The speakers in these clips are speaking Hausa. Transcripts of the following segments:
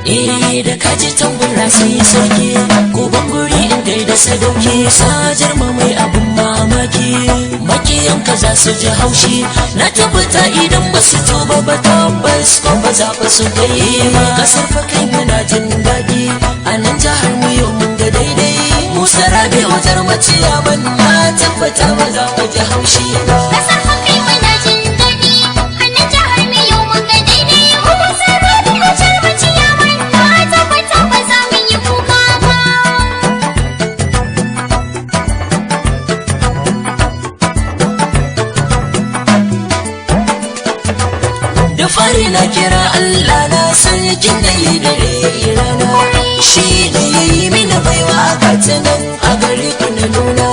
da kaji tambura sai sauke goban guri in gaida sadauki sajar mai abun mamaki makiyanka za su ji haushi na tabbata idan ba su tuba ba tabbas ko ba za ba su kai ma kasar fa kai muna jin daɗi a nan jihar mu yau mun ga daidai musa rabe wajar maciya man na tabbata ba za mu ji haushi ba kasar fa kai muna jin daɗi a nan jihar mu yau mun ga daidai musa rabe wajar maciya man na tabbata ba za mu yi kuka ba da fari na kira Allah na san yakin da yi dare rana shi da ya yi mini baiwa ga ta nan a gari ku na nuna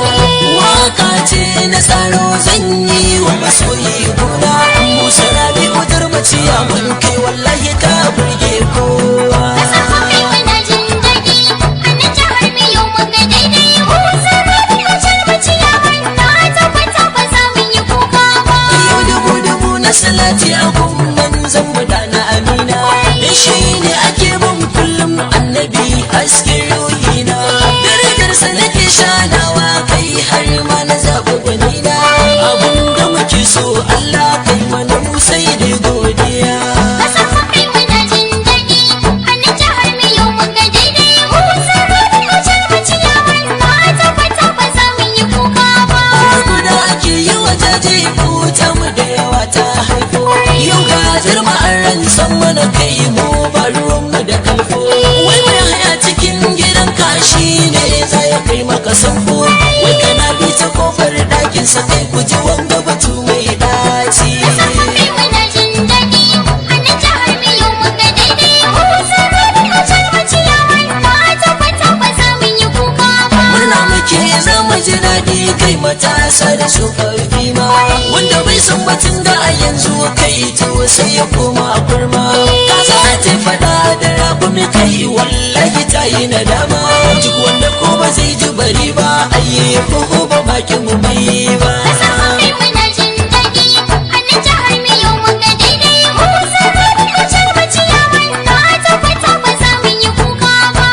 waka ce na tsaro zan yi wa masoyi gona musa rabi udar maciya mun kai wallahi ka burge kowa kasar fa kai muna jin daɗi a nan jihar mu yau mun ga daidai musa rabe wajar maciya man na tabbata ba za mu yi kuka ba yau dubu na salati a gumman zan na amina da shi ne ake bin kullum annabi hasken ruhina darajarsa nake shanawa kai har ma na zaɓi gwanina abun da muke so Allah kai mana musai da godiya kasar fa kai muna jin daɗi a nan jihar mu yau mun ga daidai musa rabe wajar maciya man na tabbata ba za mu yi kuka ba guda ake yi wa jaje ta mu da yawa ta haifo yau ga jirma an ransan mana kai mu ba ruwanmu da kalfo wai mai haya cikin gidan kashi ne za ya kai maka sanfo wai kana bi ta kofar ɗakin sa kai ku ji wanga batu mai daci kasar fa kai muna jin daɗi a nan jihar mu yau mun ga daidai musa rabe wajar maciya man na tabbata ba za mu yi kuka ba murna muke za mu ji daɗi kai matasa da tsofaffi ma wanda bai san batun da a yanzu kai to sai ya koma kurma ka za ta faɗa da rabu mai kai wallahi ta yi nadama duk wanda ko ba zai ji bari ba ayye ko ba bakin mu mai ba kasar fa kai muna jin daɗi a nan jihar mu yau mun ga daidai musa rabe wajar maciya man na tabbata ba za mu yi kuka ba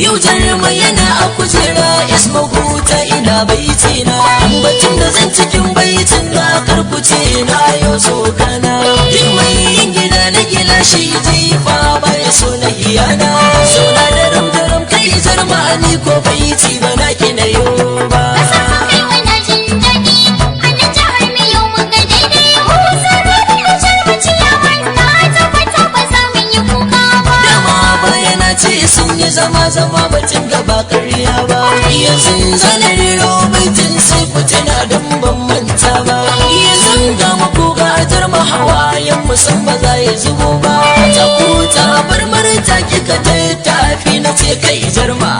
yau jarma yana a kujera ismahu ta ina baitina batun da zan cikin baitin na karkuce na yau tsokana duk mai yin gida na gila shi jifa baya so na hiyana zauna da ram kai jarma ni ko baiti ba na ki na yau ba kasar fa kai muna jin daɗi a nan jihar mu yau mun ga daidai musa rabe wajar maciya man na tabbata ba za mu yi kuka ba dama bayana ce sun yi zama batun gaba karya ba yanzu zanen rero baitin sai fitina don ban manta ba yanzu ga muku gajar mahawayen musan ba za ya zubo ba ta kuta bar marta kika tafi na ce kai jarma